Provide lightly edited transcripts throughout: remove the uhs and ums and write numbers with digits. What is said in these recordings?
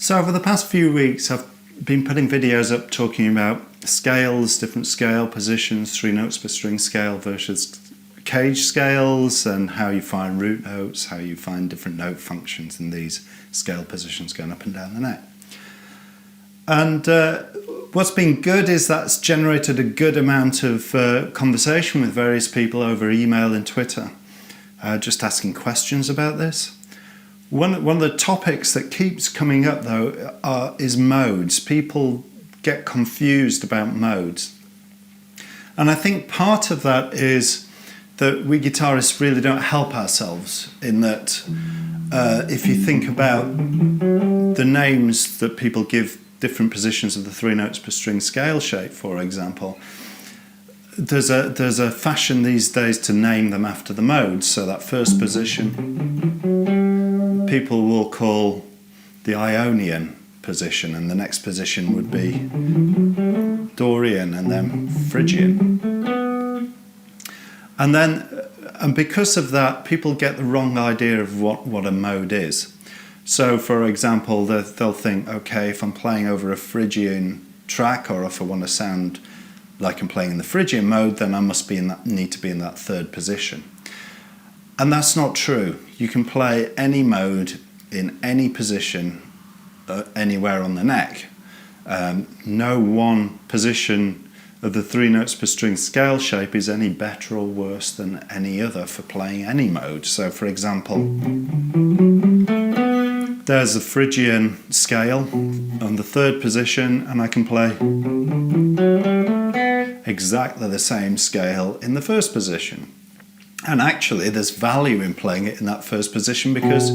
So over the past few weeks I've been putting videos up talking about scales, different scale positions, 3 notes per string scale versus cage scales, and how you find root notes, how you find different note functions in these scale positions going up and down the neck. And what's been good is that's generated a good amount of conversation with various people over email and Twitter, just asking questions about this. One of the topics that keeps coming up though is modes. People get confused about modes. And I think part of that is that we guitarists really don't help ourselves, in that if you think about the names that people give different positions of the 3 notes per string scale shape, for example, there's a fashion these days to name them after the modes. So that first position people will call the Ionian position, and the next position would be Dorian, and then Phrygian. And because of that, people get the wrong idea of what a mode is. So for example, they'll think, okay, if I'm playing over a Phrygian track, or if I want to sound like I'm playing in the Phrygian mode, then I must need to be in that third position. And that's not true. You can play any mode in any position, anywhere on the neck. No one position of the 3 notes per string scale shape is any better or worse than any other for playing any mode. So for example, there's a Phrygian scale on the third position, and I can play exactly the same scale in the first position. And actually there's value in playing it in that first position, because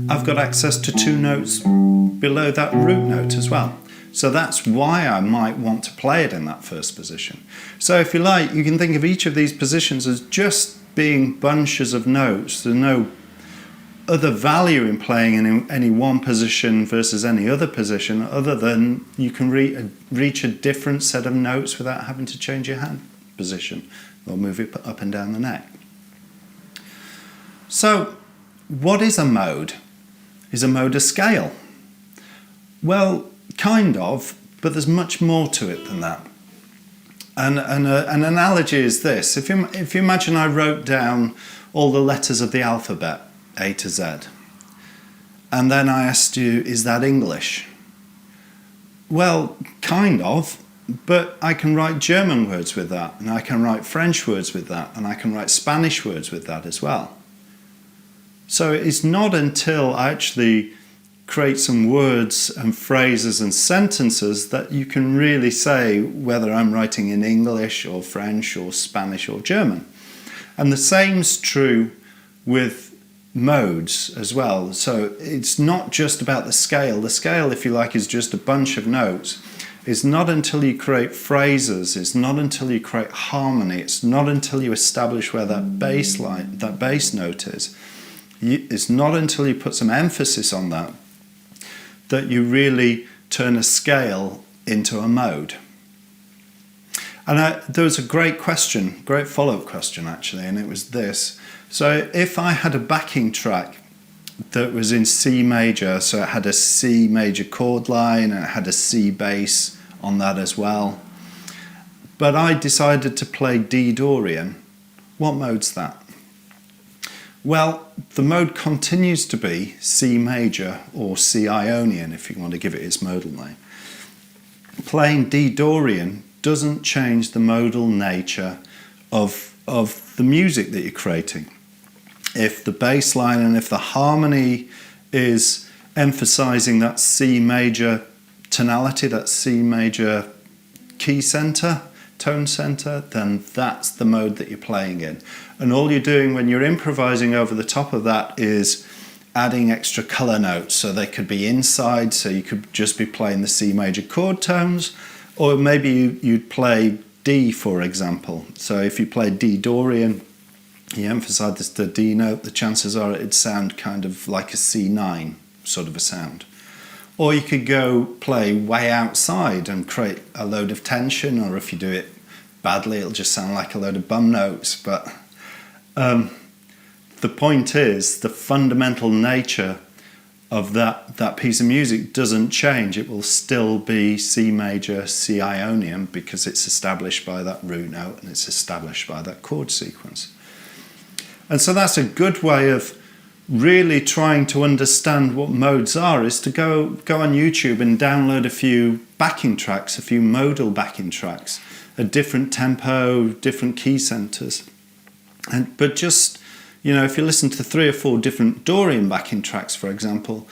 I've got access to 2 notes below that root note as well. So that's why I might want to play it in that first position. So if you like, you can think of each of these positions as just being bunches of notes. There's no other value in playing in any one position versus any other position, other than you can reach a different set of notes without having to change your hand position or move it up and down the neck. So what is a mode? Is a mode a scale? Well, kind of, but there's much more to it than that. And an analogy is this. If you imagine I wrote down all the letters of the alphabet, A to Z, and then I asked you, is that English? Well, kind of, but I can write German words with that, and I can write French words with that, and I can write Spanish words with that as well. So it's not until I actually create some words and phrases and sentences that you can really say whether I'm writing in English or French or Spanish or German. And the same's true with modes as well. So it's not just about the scale. The scale, if you like, is just a bunch of notes. It's not until you create phrases, it's not until you create harmony, it's not until you establish where that bass line, that bass note is. It's not until you put some emphasis on that that you really turn a scale into a mode. And there was a great question, great follow-up question actually, and it was this. So if I had a backing track that was in C major, so it had a C major chord line and it had a C bass on that as well, but I decided to play D Dorian, what mode's that? Well, the mode continues to be C major, or C Ionian if you want to give it its modal name. Playing D Dorian doesn't change the modal nature of the music that you're creating. If the bass line and if the harmony is emphasizing that C major tonality, that C major key center, tone center, then that's the mode that you're playing in. And all you're doing when you're improvising over the top of that is adding extra color notes. So they could be inside, so you could just be playing the C major chord tones, or maybe you'd play D, for example. So if you play D Dorian, you emphasize the D note, the chances are it'd sound kind of like a C9 sort of a sound. Or you could go play way outside and create a load of tension, or if you do it badly, it'll just sound like a load of bum notes. But the point is, the fundamental nature of that piece of music doesn't change. It will still be C major, C Ionian, because it's established by that root note and it's established by that chord sequence. And so that's a good way of really trying to understand what modes are, is to go on YouTube and download a few backing tracks, a few modal backing tracks, a different tempo, different key centers. But just, if you listen to 3 or 4 different Dorian backing tracks, for example,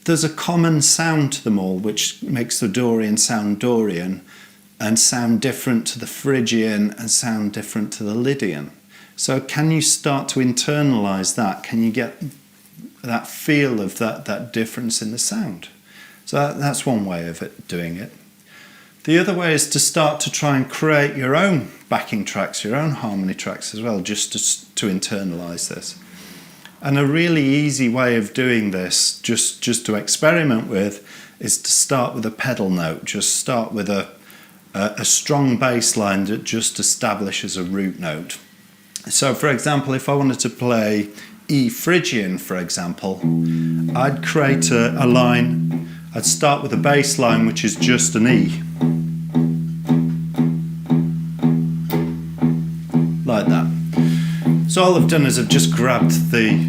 there's a common sound to them all, which makes the Dorian sound Dorian and sound different to the Phrygian and sound different to the Lydian. So can you start to internalize that? Can you get that feel of that difference in the sound? So that's one way of doing it. The other way is to start to try and create your own backing tracks, your own harmony tracks as well, just to internalize this. And a really easy way of doing this, just to experiment with, is to start with a pedal note. Just start with a strong bass line that just establishes a root note. So, for example, if I wanted to play E Phrygian, for example, I'd create a line. I'd start with a bass line which is just an E, like that. So all I've done is I've just grabbed the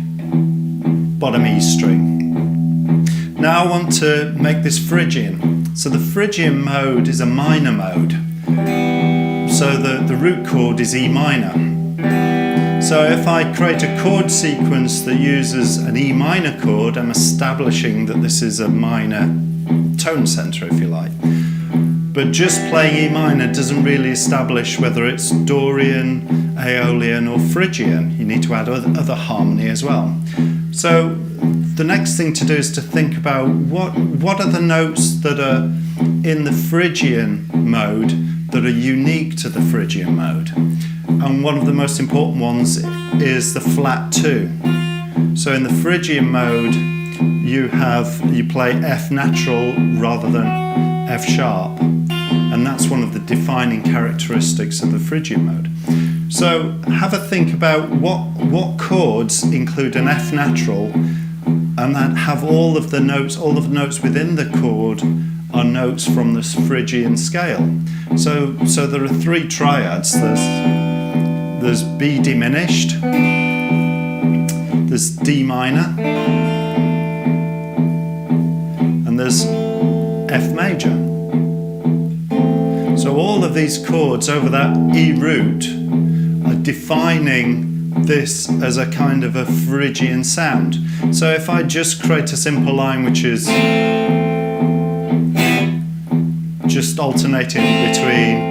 bottom E string. Now I want to make this Phrygian. So the Phrygian mode is a minor mode. So the root chord is E minor. So if I create a chord sequence that uses an E minor chord, I'm establishing that this is a minor tone center, if you like. But just playing E minor doesn't really establish whether it's Dorian, Aeolian or Phrygian. You need to add other harmony as well. So the next thing to do is to think about what are the notes that are in the Phrygian mode that are unique to the Phrygian mode. And one of the most important ones is the flat 2. So in the Phrygian mode, you play F natural rather than F sharp, and that's one of the defining characteristics of the Phrygian mode. So have a think about what chords include an F natural and that have all of the notes within the chord are notes from the Phrygian scale. So there are 3 triads. There's B diminished, there's D minor, and there's F major. So all of these chords over that E root are defining this as a kind of a Phrygian sound. So if I just create a simple line which is just alternating between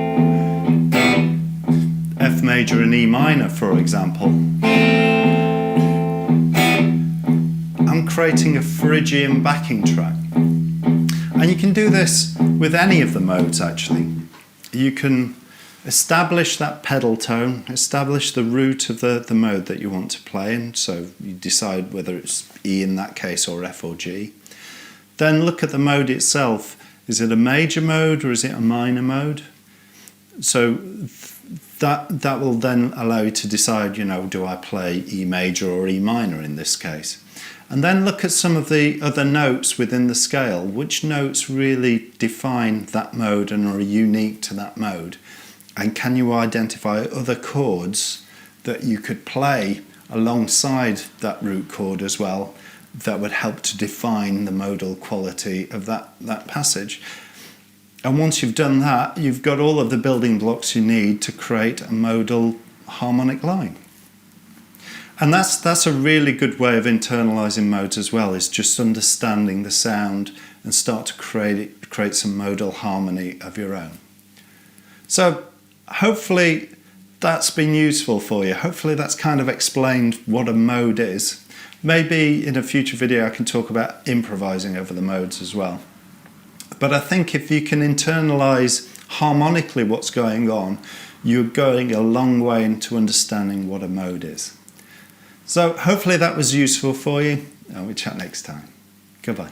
F major and E minor, for example, I'm creating a Phrygian backing track. And you can do this with any of the modes, actually. You can establish that pedal tone, establish the root of the mode that you want to play in, so you decide whether it's E in that case or F or G. Then look at the mode itself. Is it a major mode or is it a minor mode? So that will then allow you to decide, do I play E major or E minor in this case? And then look at some of the other notes within the scale. Which notes really define that mode and are unique to that mode? And can you identify other chords that you could play alongside that root chord as well that would help to define the modal quality of that passage? And once you've done that, you've got all of the building blocks you need to create a modal harmonic line. And that's a really good way of internalizing modes as well, is just understanding the sound and start to create some modal harmony of your own. So hopefully that's been useful for you. Hopefully that's kind of explained what a mode is. Maybe in a future video I can talk about improvising over the modes as well. But I think if you can internalize harmonically what's going on, you're going a long way into understanding what a mode is. So hopefully that was useful for you, and we'll chat next time. Goodbye.